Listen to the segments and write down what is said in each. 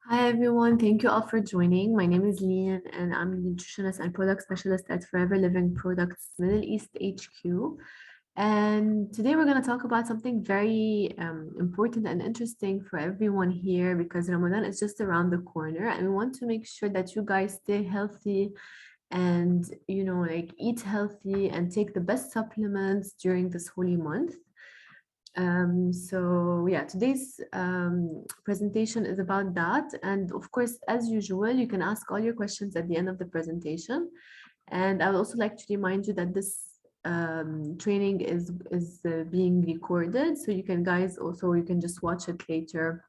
Hi everyone, thank you all for joining. My name is Lian and I'm a nutritionist and product specialist at Forever Living Products Middle East HQ. And today we're going to talk about something very important and interesting for everyone here because Ramadan is just around the corner and we want to make sure that you guys stay healthy and eat healthy and take the best supplements during this holy month. So yeah, today's presentation is about that. And of course, as usual, you can ask all your questions at the end of the presentation. And I would also like to remind you that this training is being recorded. So you can you can just watch it later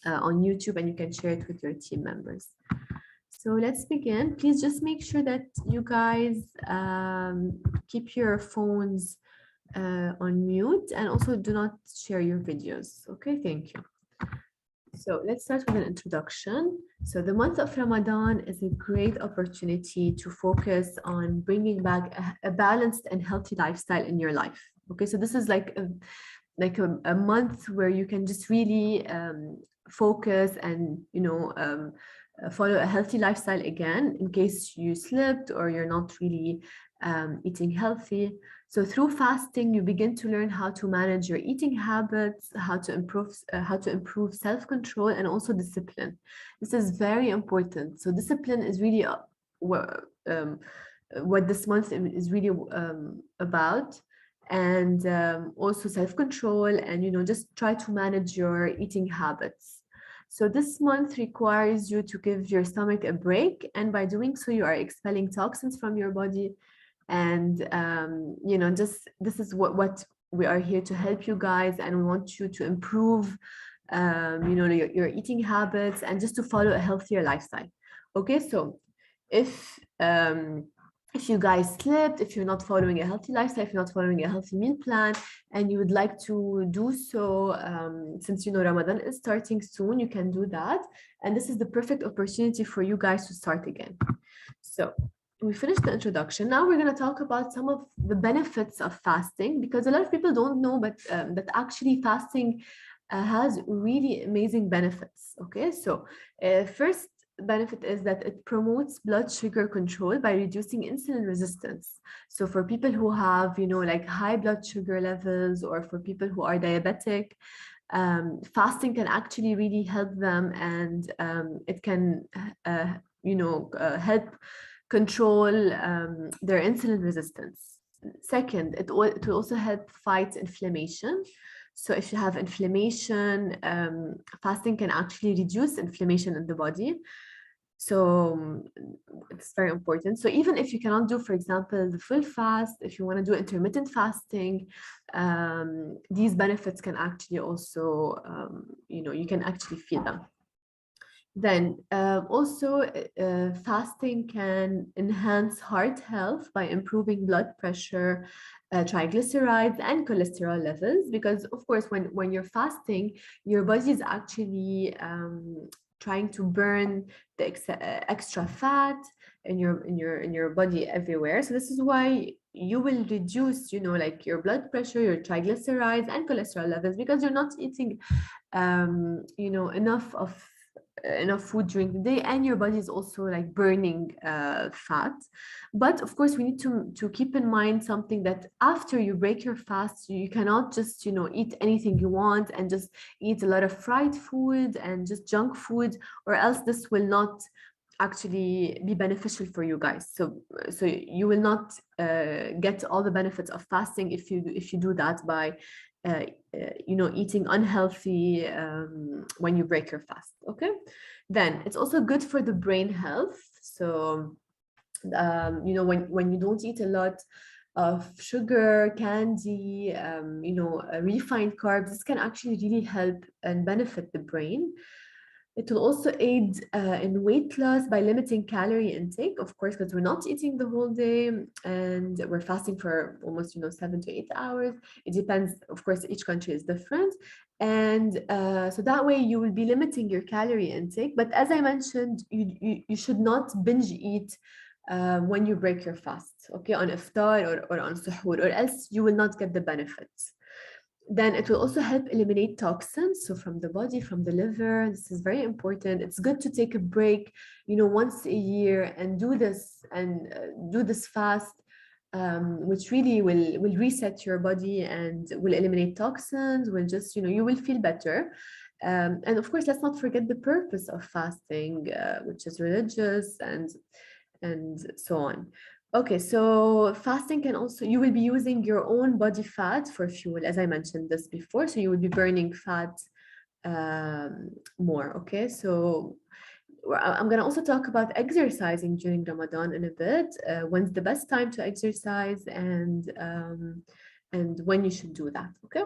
on YouTube and you can share it with your team members. So let's begin. Please just make sure that you guys keep your phones on mute and also do not share your videos. Okay, thank you. So let's start with an introduction. So the month of Ramadan is a great opportunity to focus on bringing back a balanced and healthy lifestyle in your life. Okay, so this is like a month where you can just really focus and follow a healthy lifestyle again in case you slipped or you're not really eating healthy. So through fasting, you begin to learn how to manage your eating habits, how to improve self-control and also discipline. This is very important. So discipline is really what this month is really about, and also self-control, and just try to manage your eating habits. So this month requires you to give your stomach a break, and by doing so, you are expelling toxins from your body. And just this is what we are here to help you guys, and we want you to improve your eating habits and just to follow a healthier lifestyle. Okay, so if you guys slipped, if you're not following a healthy lifestyle, if you're not following a healthy meal plan, and you would like to do so, since Ramadan is starting soon, you can do that. And this is the perfect opportunity for you guys to start again. So we finished the introduction. Now we're going to talk about some of the benefits of fasting, because a lot of people don't know, but that actually fasting has really amazing benefits. Okay, so first benefit is that it promotes blood sugar control by reducing insulin resistance. So for people who have, like high blood sugar levels, or for people who are diabetic, fasting can actually really help them, and it can, help control their insulin resistance. Second, it will also help fight inflammation. So if you have inflammation, fasting can actually reduce inflammation in the body. So it's very important. So even if you cannot do, for example, the full fast, if you want to do intermittent fasting, these benefits can actually also, you can actually feel them. Then also fasting can enhance heart health by improving blood pressure, triglycerides and cholesterol levels, because of course when you're fasting, your body is actually trying to burn the extra fat in your body everywhere. So this is why you will reduce like your blood pressure, your triglycerides and cholesterol levels, because you're not eating enough food during the day, and your body is also like burning fat. But of course we need to keep in mind something, that after you break your fast, you cannot just eat anything you want and just eat a lot of fried food and just junk food, or else this will not actually be beneficial for you guys. So you will not get all the benefits of fasting if you do that by eating unhealthy when you break your fast. Okay, then it's also good for the brain health. So when you don't eat a lot of sugar, candy, refined carbs, this can actually really help and benefit the brain. It will also aid in weight loss by limiting calorie intake, of course, because we're not eating the whole day and we're fasting for almost 7 to 8 hours. It depends, of course, each country is different. And so that way you will be limiting your calorie intake. But as I mentioned, you should not binge eat when you break your fast, okay, on iftar or on suhoor, or else you will not get the benefits. Then it will also help eliminate toxins, so from the body, from the liver. This is very important. It's good to take a break, once a year and do this fast, which really will reset your body and will eliminate toxins. Will just, you will feel better. And of course, let's not forget the purpose of fasting, which is religious and so on. Okay, so fasting can also, you will be using your own body fat for fuel, as I mentioned this before. So you will be burning fat more. Okay, so I'm going to also talk about exercising during Ramadan in a bit. When's the best time to exercise and when you should do that. Okay.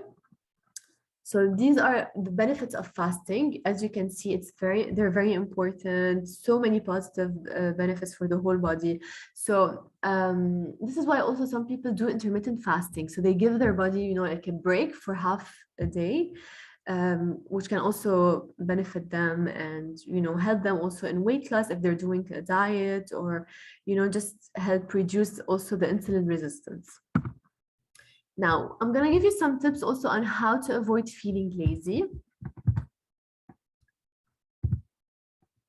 So these are the benefits of fasting. As you can see, they're very important. So many positive benefits for the whole body. So this is why also some people do intermittent fasting. So they give their body, like a break for half a day, which can also benefit them and, help them also in weight loss if they're doing a diet, or, just help reduce also the insulin resistance. Now, I'm going to give you some tips also on how to avoid feeling lazy.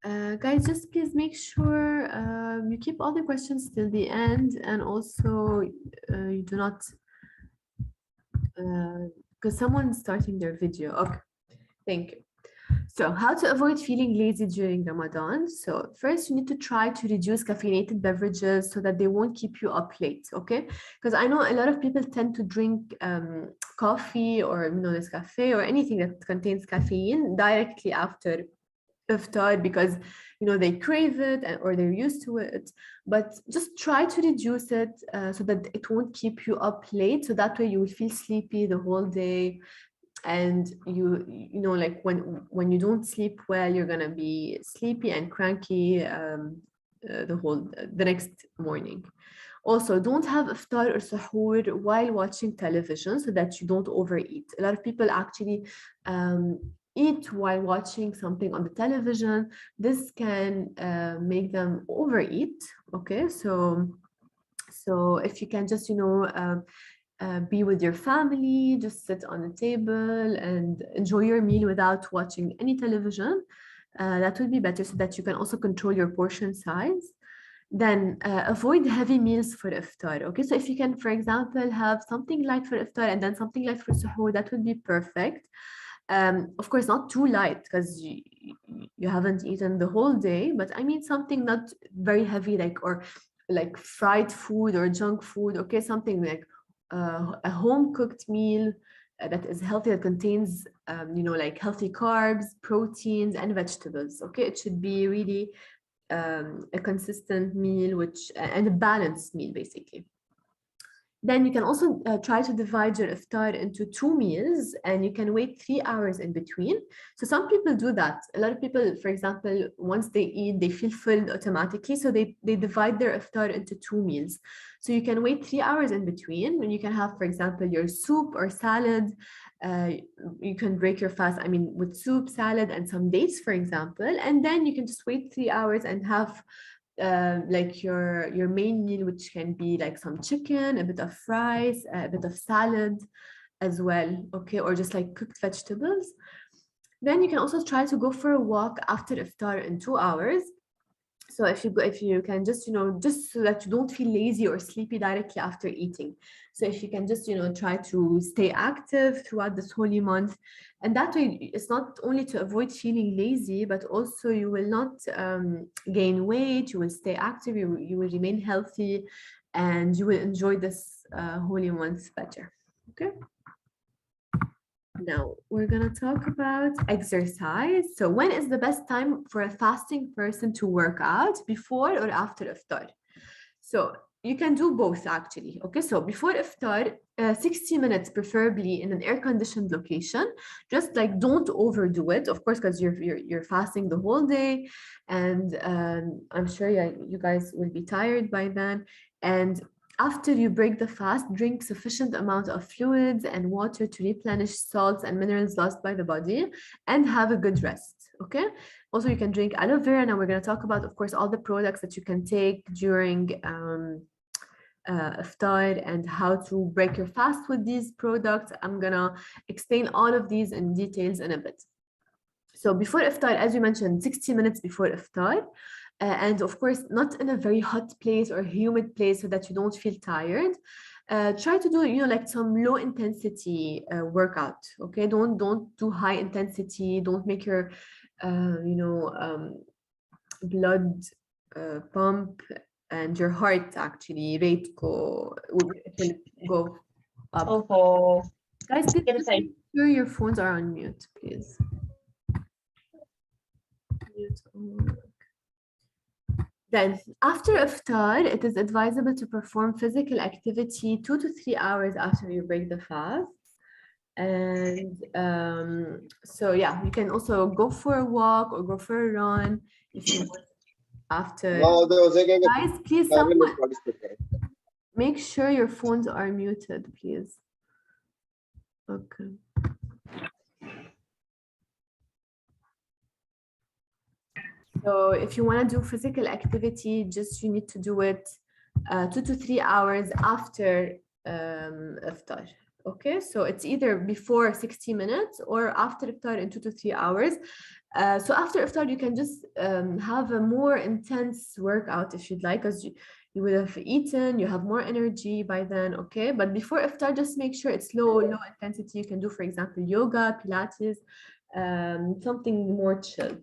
Guys, just please make sure you keep all the questions till the end, and also you do not, because someone's starting their video. Okay, thank you. So how to avoid feeling lazy during Ramadan. So first, you need to try to reduce caffeinated beverages so that they won't keep you up late, okay? Because I know a lot of people tend to drink coffee or, Nescafe or anything that contains caffeine directly after iftar because, they crave it or they're used to it. But just try to reduce it so that it won't keep you up late. So that way you will feel sleepy the whole day. And like when you don't sleep well, you're gonna be sleepy and cranky the next morning. Also, don't have iftar or suhoor while watching television so that you don't overeat. A lot of people actually eat while watching something on the television. This can make them overeat. Okay, so if you can just be with your family, just sit on a table and enjoy your meal without watching any television. That would be better so that you can also control your portion size. Then avoid heavy meals for iftar. Okay, so if you can, for example, have something light for iftar and then something light for suhoor, that would be perfect. Of course, not too light because you haven't eaten the whole day, but I mean something not very heavy, like fried food or junk food. Okay, something like a home-cooked meal that is healthy, that contains, like healthy carbs, proteins, and vegetables. Okay, it should be really a consistent meal, and a balanced meal, basically. Then you can also try to divide your iftar into 2 meals, and you can wait 3 hours in between. So some people do that. A lot of people, for example, once they eat, they feel full automatically. So they divide their iftar into 2 meals. So you can wait 3 hours in between, and you can have, for example, your soup or salad. You can break your fast, with soup, salad, and some dates, for example. And then you can just wait 3 hours and have like your main meal, which can be like some chicken, a bit of rice, a bit of salad as well, okay, or just like cooked vegetables. Then you can also try to go for a walk after iftar in 2 hours. So if you can just, just so that you don't feel lazy or sleepy directly after eating. So if you can just, try to stay active throughout this holy month. And that way, it's not only to avoid feeling lazy, but also you will not gain weight, you will stay active, you will remain healthy, and you will enjoy this holy month better, okay? Now we're going to talk about exercise. So when is the best time for a fasting person to work out, before or after iftar? So you can do both actually. Okay, so before iftar, 60 minutes preferably in an air-conditioned location. Just like don't overdo it, of course, because you're fasting the whole day, and I'm sure you guys will be tired by then. And after you break the fast, drink sufficient amount of fluids and water to replenish salts and minerals lost by the body, and have a good rest, okay? Also, you can drink aloe vera. Now we're going to talk about, of course, all the products that you can take during iftar and how to break your fast with these products. I'm gonna explain all of these in details in a bit. So before iftar, as you mentioned, 60 minutes before iftar, and of course, not in a very hot place or humid place so that you don't feel tired. Try to do, like some low intensity workout. Okay, don't do high intensity. Don't make your, blood pump and your heart actually rate will go up. Oh, Guys, please just make sure your phones are on mute, please. Mute on. Then, after iftar, it is advisable to perform physical activity 2 to 3 hours after you break the fast. And so, yeah, you can also go for a walk or go for a run if you want after. Guys, please, someone make sure your phones are muted, please. Okay. So if you want to do physical activity, you need to do it 2 to 3 hours after iftar. Okay, so it's either before 60 minutes or after iftar in 2 to 3 hours. So after iftar, you can just have a more intense workout if you'd like, because you would have eaten, you have more energy by then, okay? But before iftar, just make sure it's low intensity. You can do, for example, yoga, Pilates, something more chill.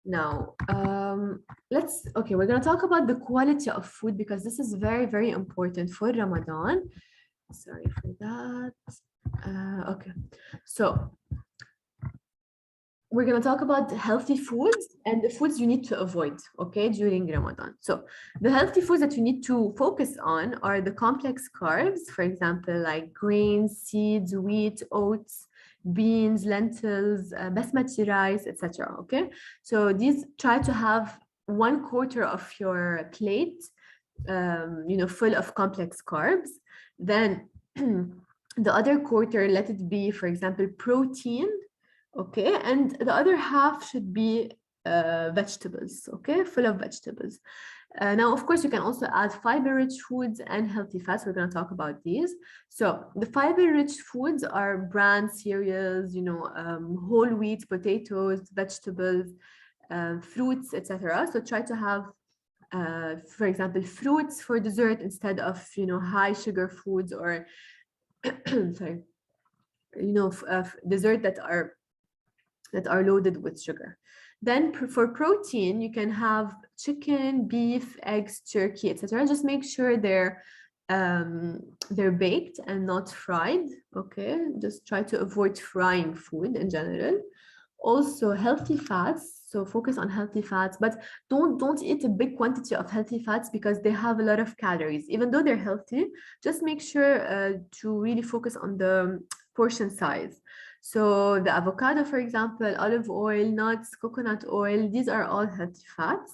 Now, we're gonna talk about the quality of food because this is very, very important for Ramadan. Sorry for that. Okay, so we're gonna talk about healthy foods and the foods you need to avoid, okay, during Ramadan. So the healthy foods that you need to focus on are the complex carbs, for example, like grains, seeds, wheat, oats, beans, lentils, basmati rice, etc. Okay, so these try to have 1/4 of your plate, full of complex carbs. Then the other quarter, let it be, for example, protein. Okay, and the other half should be vegetables. Okay, full of vegetables. Now, of course, you can also add fiber-rich foods and healthy fats. We're going to talk about these. So the fiber-rich foods are bran cereals, whole wheat, potatoes, vegetables, fruits, etc. So try to have, for example, fruits for dessert instead of, high sugar foods or, sorry, dessert that are loaded with sugar. Then for protein, you can have chicken, beef, eggs, turkey, etc. Just make sure they're baked and not fried. Okay, just try to avoid frying food in general. Also, healthy fats. So focus on healthy fats, but don't eat a big quantity of healthy fats because they have a lot of calories. Even though they're healthy, just make sure to really focus on the portion size. So the avocado, for example, olive oil, nuts, coconut oil, these are all healthy fats.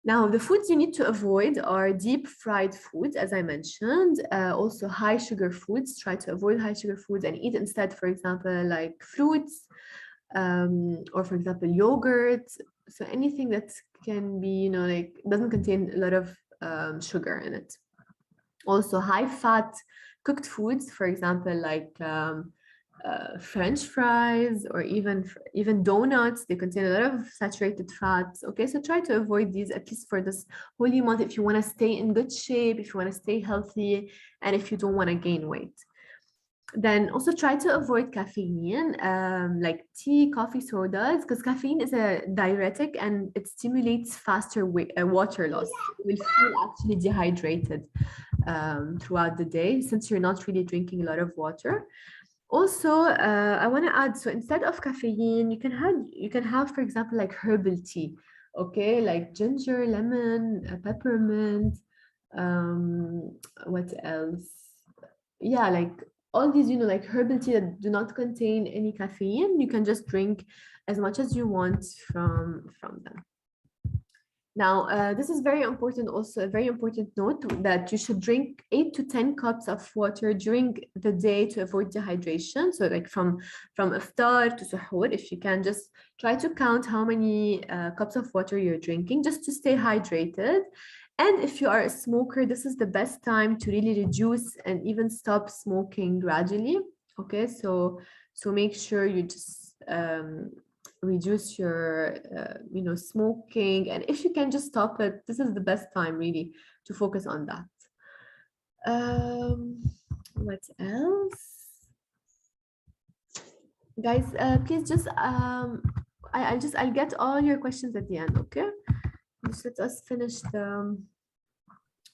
Now, the foods you need to avoid are deep fried foods, as I mentioned, also high sugar foods. Try to avoid high sugar foods and eat instead, for example, like fruits, or for example, yogurt. So anything that can be, doesn't contain a lot of sugar in it. Also high fat cooked foods, for example, like French fries or even donuts, they contain a lot of saturated fats. Okay, so try to avoid these at least for this holy month if you want to stay in good shape, if you want to stay healthy, and if you don't want to gain weight. Then also try to avoid caffeine, like tea, coffee, sodas, because caffeine is a diuretic and it stimulates faster water loss. You will feel actually dehydrated throughout the day since you're not really drinking a lot of water. Also, I want to add, so instead of caffeine, you can have, for example, like herbal tea, okay, like ginger, lemon, peppermint, what else? Yeah, like all these, like herbal tea that do not contain any caffeine. You can just drink as much as you want from them. Now, this is very important, also a very important note that you should drink 8 to 10 cups of water during the day to avoid dehydration. So like from iftar to suhoor, if you can just try to count how many cups of water you're drinking just to stay hydrated. And if you are a smoker, this is the best time to really reduce and even stop smoking gradually. Okay, so make sure you just reduce your smoking, and if you can just stop it, this is the best time really to focus on that. What else? Guys, please just I'll get all your questions at the end, okay? Just let us finish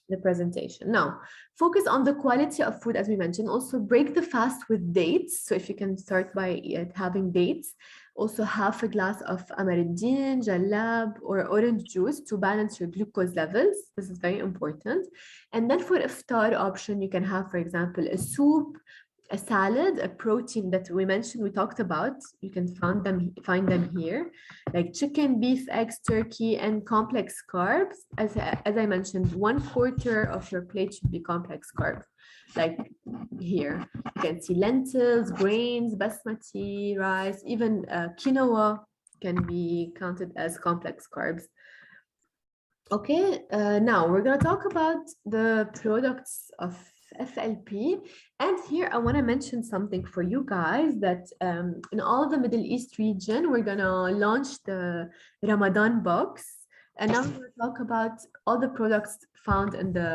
the presentation. Now, focus on the quality of food, as we mentioned. Also, break the fast with dates. So if you can start by having dates. Also, half a glass of amareddin, jalab, or orange juice to balance your glucose levels. This is very important. And then for iftar option, you can have, for example, a soup, a salad, a protein that we mentioned, we talked about. You can find them here, like chicken, beef, eggs, turkey, and complex carbs. As I mentioned, 1/4 of your plate should be complex carbs. Like here, you can see lentils, grains, basmati rice, even quinoa can be counted as complex carbs. Okay, now we're gonna talk about the products of FLP, and here I want to mention something for you guys, that in all the Middle East region we're gonna launch the Ramadan box, and now we're gonna talk about all the products found in the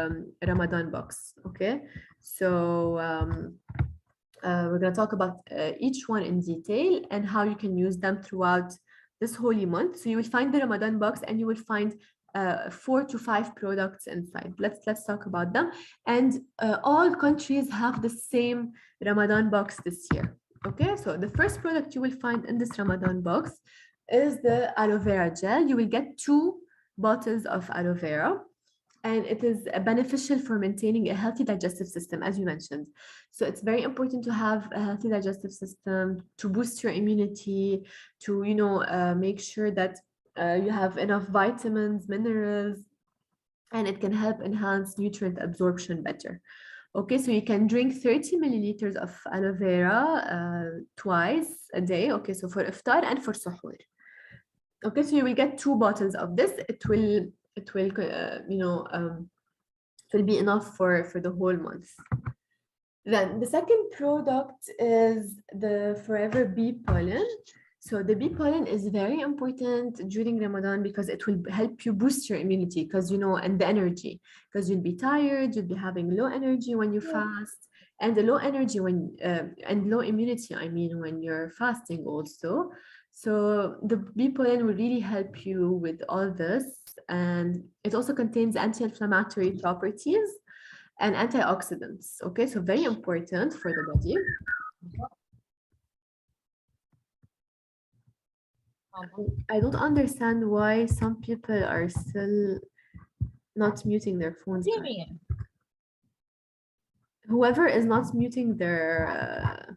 Ramadan box. Okay, so we're gonna talk about each one in detail and how you can use them throughout this holy month. So you will find the Ramadan box and you will find 4 to 5 products inside. Let's talk about them. And all countries have the same Ramadan box this year. Okay, so the first product you will find in this Ramadan box is the aloe vera gel. You will get 2 bottles of aloe vera, and it is beneficial for maintaining a healthy digestive system, as you mentioned. So it's very important to have a healthy digestive system, to boost your immunity, to make sure that you have enough vitamins, minerals, and it can help enhance nutrient absorption better. Okay, so you can drink 30 milliliters of aloe vera twice a day. Okay, so for iftar and for suhoor. Okay, so you will get 2 bottles of this. It will be enough for the whole month. Then the second product is the Forever Bee Pollen. So the bee pollen is very important during Ramadan because it will help you boost your immunity, and the energy, because you'll be tired, you'll be having low energy when you fast, and the low energy and low immunity, when you're fasting also. So the bee pollen will really help you with all this, and it also contains anti-inflammatory properties and antioxidants. Okay, so very important for the body. I don't understand why some people are still not muting their phones. Whoever is not muting their,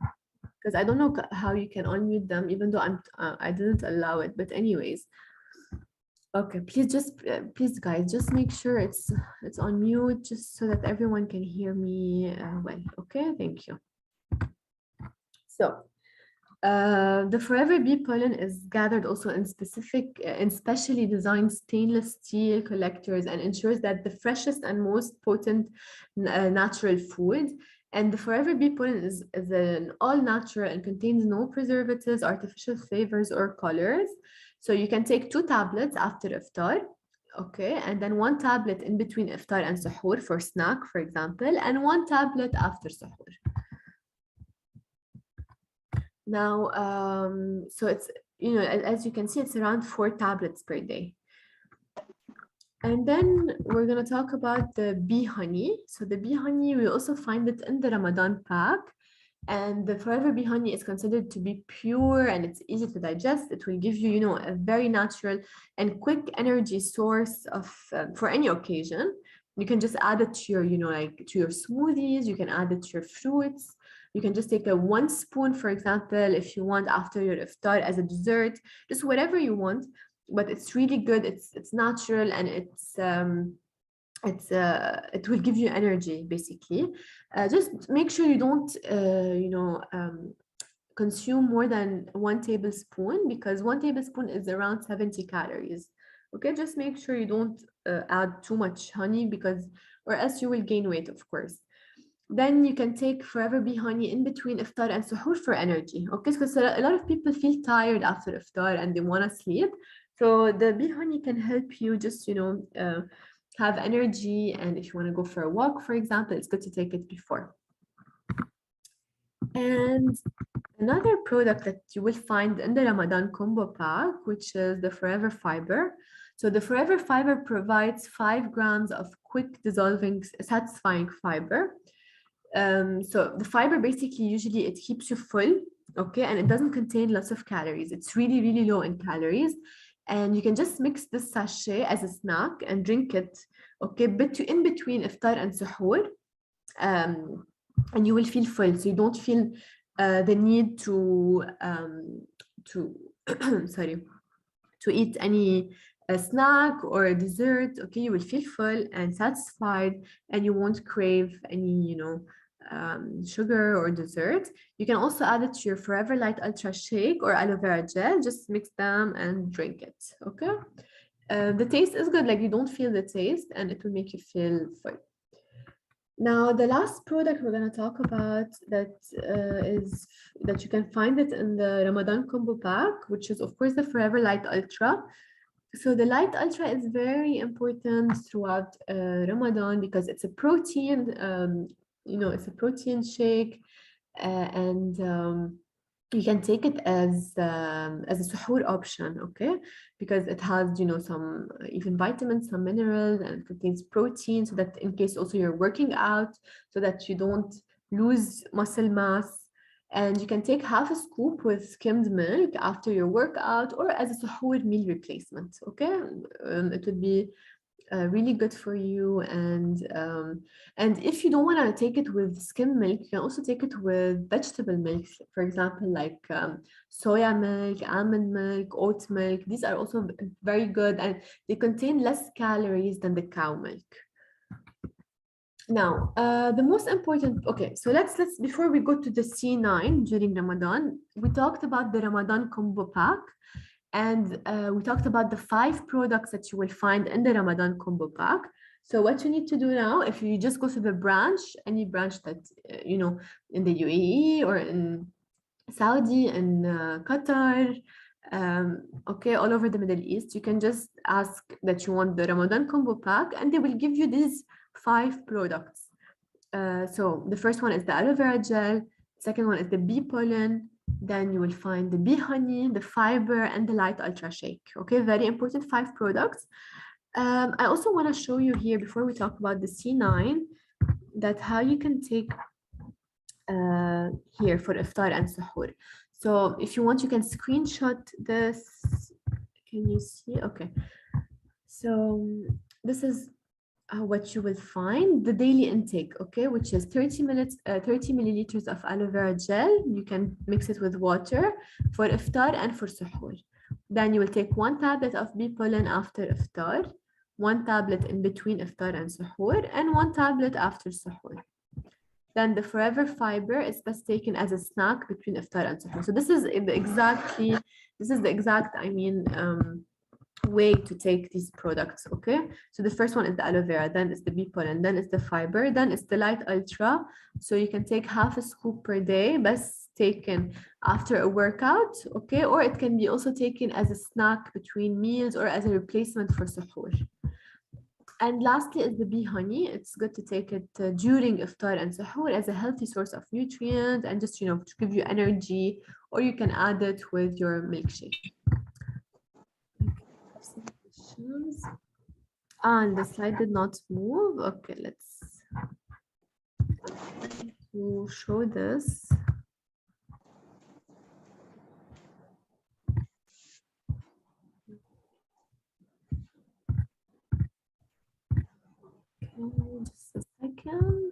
because I don't know how you can unmute them, even though I didn't allow it. But anyways, okay, please guys, just make sure it's on mute, just so that everyone can hear me well. Okay, thank you. So. The Forever Bee pollen is gathered also in specially designed stainless steel collectors, and ensures that the freshest and most potent natural food. And the Forever Bee pollen is an all natural and contains no preservatives, artificial flavors, or colors. So you can take 2 tablets after iftar. Okay, and then 1 tablet in between iftar and suhoor for snack, for example, and 1 tablet after suhoor. Now, so it's, as you can see, it's around 4 tablets per day. And then we're going to talk about the bee honey. So the bee honey, we also find it in the Ramadan pack. And the Forever Bee honey is considered to be pure and it's easy to digest. It will give you, a very natural and quick energy source for any occasion. You can just add it to your, to your smoothies. You can add it to your fruits. You can just take 1 spoon, for example, if you want, after your iftar as a dessert, just whatever you want. But it's really good. It's natural, and it will give you energy, basically. Just make sure you don't, consume more than 1 tablespoon, because 1 tablespoon is around 70 calories. Okay, just make sure you don't add too much honey, because or else you will gain weight, of course. Then you can take Forever Bee Honey in between iftar and suhoor for energy. Okay, because a lot of people feel tired after iftar and they want to sleep. So the bee honey can help you just, have energy. And if you want to go for a walk, for example, it's good to take it before. And another product that you will find in the Ramadan combo pack, which is the Forever Fiber. So the Forever Fiber provides 5 grams of quick dissolving, satisfying fiber. So the fiber basically usually it keeps you full, okay, and it doesn't contain lots of calories. It's really, really low in calories. And you can just mix this sachet as a snack and drink it, okay, but in between iftar and suhoor. And you will feel full, so you don't feel the need to sorry, to eat any snack or a dessert. Okay, you will feel full and satisfied, and you won't crave any, sugar or dessert. You can also add it to your Forever Light Ultra Shake or aloe vera gel. Just mix them and drink it. Okay, the taste is good. Like, you don't feel the taste, and it will make you feel full. Now, the last product we're going to talk about is that you can find it in the Ramadan combo pack, which is, of course, the Forever Light Ultra. So the Light Ultra is very important throughout Ramadan because it's a protein, it's a protein shake, and you can take it as a suhoor option, okay? Because it has, some even vitamins, some minerals, and it contains protein, so that in case also you're working out, so that you don't lose muscle mass. And you can take half a scoop with skimmed milk after your workout or as a suhoor meal replacement, okay? It would be really good for you. And if you don't want to take it with skim milk, you can also take it with vegetable milk, for example, like soya milk, almond milk, oat milk. These are also very good, and they contain less calories than the cow milk. Now, the most important, okay, so let's before we go to the C9 during Ramadan, we talked about the Ramadan combo pack. And we talked about the 5 products that you will find in the Ramadan combo pack. So what you need to do now, if you just go to the branch, any branch that, in the UAE or in Saudi and Qatar, okay, all over the Middle East, you can just ask that you want the Ramadan combo pack, and they will give you these 5 products. So the first one is the aloe vera gel, second one is the bee pollen, then you will find the bee honey, the fiber, and the light ultra shake. Okay, very important 5 products. I also want to show you here, before we talk about the C9, that how you can take here for iftar and suhoor. So if you want, you can screenshot this. Can you see? Okay. So this is what you will find, the daily intake, okay, which is 30 milliliters of aloe vera gel. You can mix it with water for iftar and for suhoor. Then you will take 1 tablet of bee pollen after iftar, 1 tablet in between iftar and suhoor, and 1 tablet after suhoor. Then the Forever Fiber is best taken as a snack between iftar and suhoor. So this is the exact way to take these products, okay? So the first one is the aloe vera, then it's the bee pollen, then it's the fiber, then it's the light ultra. So you can take half a scoop per day, but taken after a workout, okay? Or it can be also taken as a snack between meals or as a replacement for suhoor. And lastly is the bee honey. It's good to take it during iftar and suhoor as a healthy source of nutrients and just, to give you energy, or you can add it with your milkshake. And the slide did not move. Okay, let's to show this. Okay, just a second.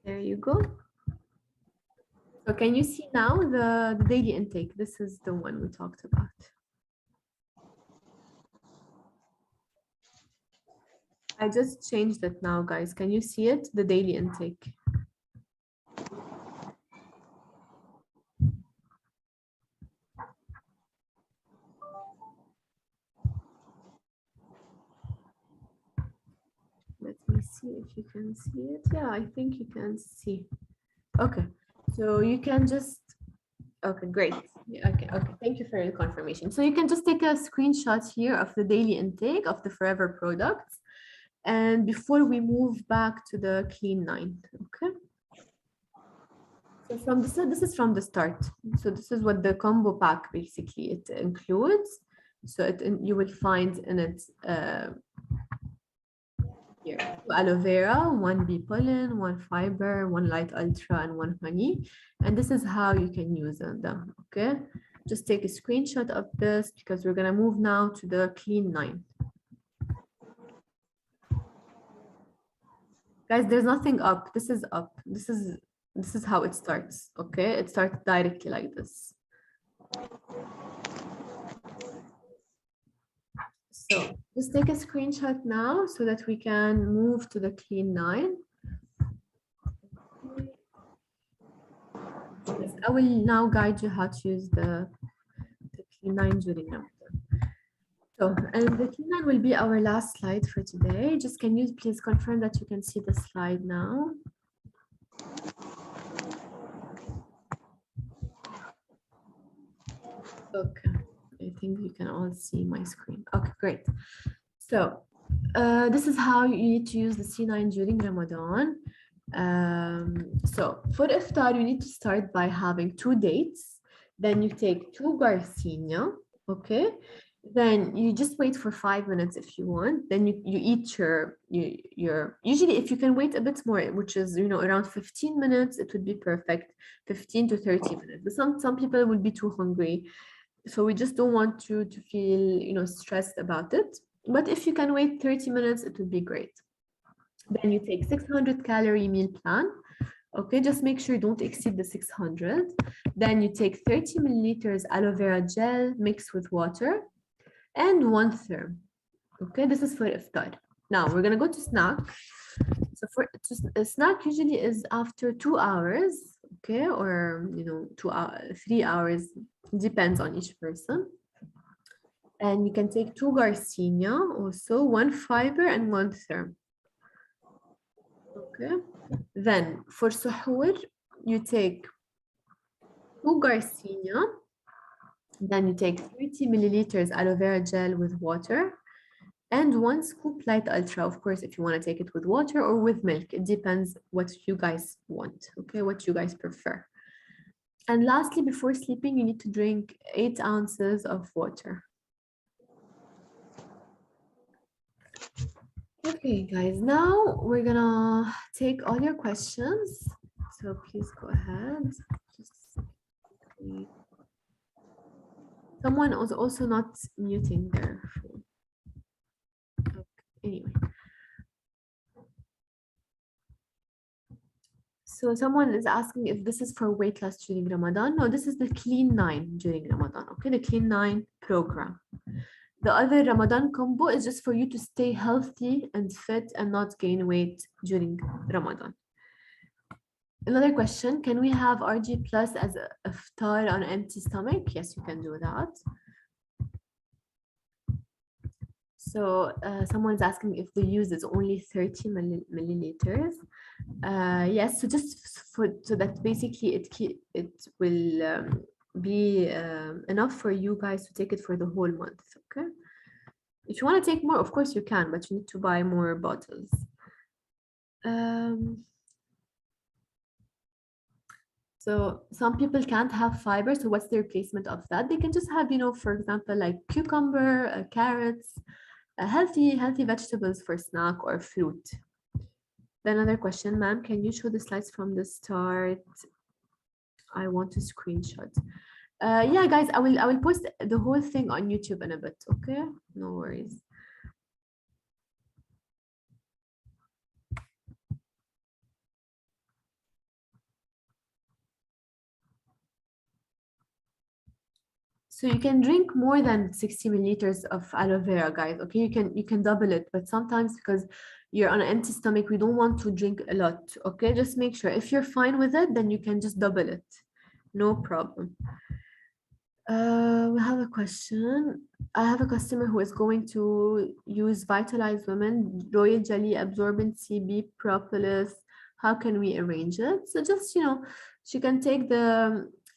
There you go. So can you see now the daily intake? This is the one we talked about. I just changed it now, guys. Can you see it? The daily intake. see if you can see it. Yeah, I think you can see. Okay, so you can just, okay, great. Yeah, okay, thank you for your confirmation. So you can just take a screenshot here of the daily intake of the Forever products. And before we move back to the Clean 9, okay? So from this is from the start. So this is what the combo pack basically it includes. So you will find in it here, 2 aloe vera, 1 bee pollen, 1 fiber, 1 light ultra, and 1 honey. And this is how you can use them, okay? Just take a screenshot of this because we're gonna move now to the Clean 9. Guys, there's nothing up. This is up. This is how it starts, okay? It starts directly like this. So just take a screenshot now so that we can move to the Clean 9. Yes, I will now guide you how to use the Clean 9 during Ramadan. So, and the Clean 9 will be our last slide for today. Just can you please confirm that you can see the slide now? Okay, I think you can all see my screen. Okay, great. So this is how you need to use the C9 during Ramadan. So for iftar, you need to start by having 2 dates. Then you take 2 garcinia, okay? Then you just wait for 5 minutes if you want. Then you eat your usually if you can wait a bit more, which is around 15 minutes, it would be perfect. 15 to 30 minutes. But some people will be too hungry. So we just don't want you to feel stressed about it. But if you can wait 30 minutes, it would be great. Then you take 600 calorie meal plan. Okay, just make sure you don't exceed the 600. Then you take 30 milliliters aloe vera gel mixed with water and 1 therm. Okay, this is for iftar. Now we're gonna go to snack. So for a snack usually is after 2 hours, okay, or 3 hours, depends on each person. And you can take 2 garcinia, also 1 fiber and 1 therm. Okay. Then for suhoor, you take 2 garcinia. Then you take 30 milliliters aloe vera gel with water and 1 scoop light ultra. Of course, if you want to take it with water or with milk, it depends what you guys want, okay, what you guys prefer. And lastly, before sleeping, you need to drink 8 ounces of water. Okay, guys, now we're gonna take all your questions. So please go ahead. Someone was also not muting their phone. Okay, anyway. So someone is asking if this is for weight loss during Ramadan. No, this is the Clean 9 during Ramadan, okay? The Clean 9 program. The other Ramadan combo is just for you to stay healthy and fit and not gain weight during Ramadan. Another question, can we have RG Plus as a iftar on empty stomach? Yes, you can do that. So someone's asking if the use is only 30 milliliters. Yes, so just so that basically it will be enough for you guys to take it for the whole month, okay? If you want to take more, of course you can, but you need to buy more bottles. So some people can't have fiber, so what's the replacement of that? They can just have, for example, like cucumber, carrots, healthy vegetables for snack or fruit. Then another question, ma'am, can you show the slides from the start? I want to screenshot. Yeah, guys, I will post the whole thing on YouTube in a bit, okay? No worries. So you can drink more than 60 milliliters of aloe vera, guys. Okay, you can double it, but sometimes because you're on an empty stomach, we don't want to drink a lot. Okay, just make sure if you're fine with it, then you can just double it. No problem. We have a question. I have a customer who is going to use Vitalize Women, Royal Jelly, Absorbent CB, Propolis. How can we arrange it? So just, she can take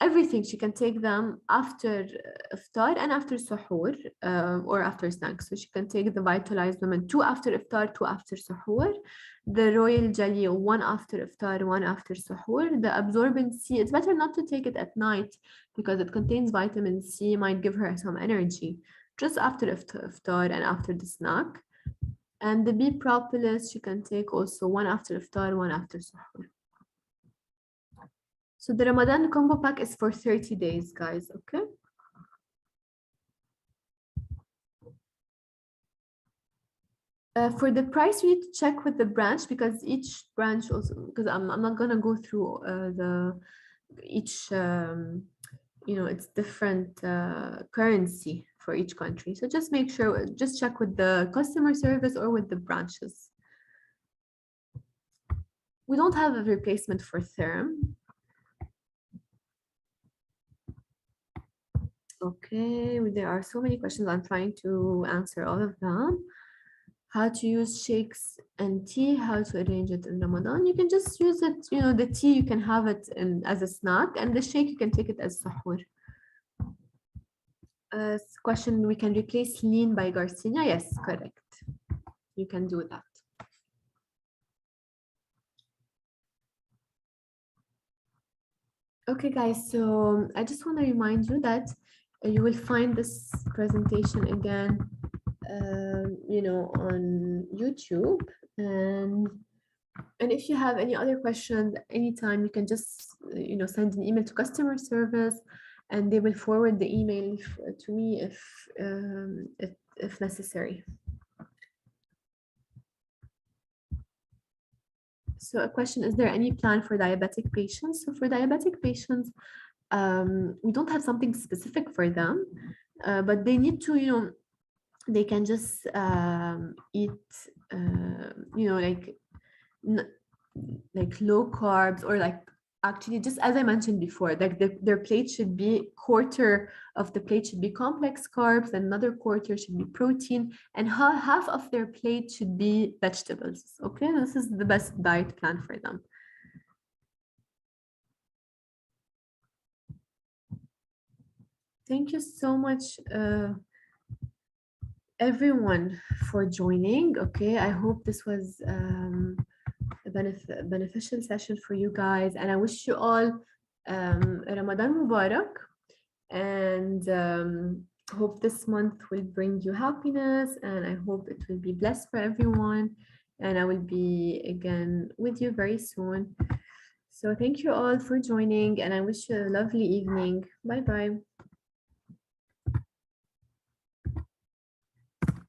everything. She can take them after iftar and after suhoor, or after snack. So she can take the Vitalize Women 2 after iftar, 2 after suhoor. The Royal Jelly, 1 after iftar, 1 after suhoor. The Absorbent C, it's better not to take it at night because it contains vitamin C, might give her some energy just after iftar and after the snack. And the B propolis, she can take also 1 after iftar, 1 after suhoor. So the Ramadan combo pack is for 30 days, guys, okay? For the price, we need to check with the branch because each branch also, because I'm not gonna go through each it's different currency for each country. So just make sure, just check with the customer service or with the branches. We don't have a replacement for Therm. Okay, there are so many questions. I'm trying to answer all of them. How to use shakes and tea, how to arrange it in Ramadan. You can just use it, the tea, you can have it as a snack, and the shake, you can take it as sahur. Question, we can replace lean by Garcinia. Yes, correct. You can do that. Okay, guys, so I just want to remind you that you will find this presentation again, on YouTube. And if you have any other questions anytime, you can just, send an email to customer service, and they will forward the email to me if necessary. So a question, is there any plan for diabetic patients? So for diabetic patients, we don't have something specific for them, but they need to, they can just eat, like low carbs, or like, actually, just as I mentioned before, like their plate should be, quarter of the plate should be complex carbs, and another quarter should be protein, and half of their plate should be vegetables. Okay, this is the best diet plan for them. Thank you so much, everyone, for joining. Okay, I hope this was a beneficial session for you guys, and I wish you all Ramadan Mubarak, and hope this month will bring you happiness, and I hope it will be blessed for everyone, and I will be again with you very soon. So thank you all for joining, and I wish you a lovely evening. Bye bye.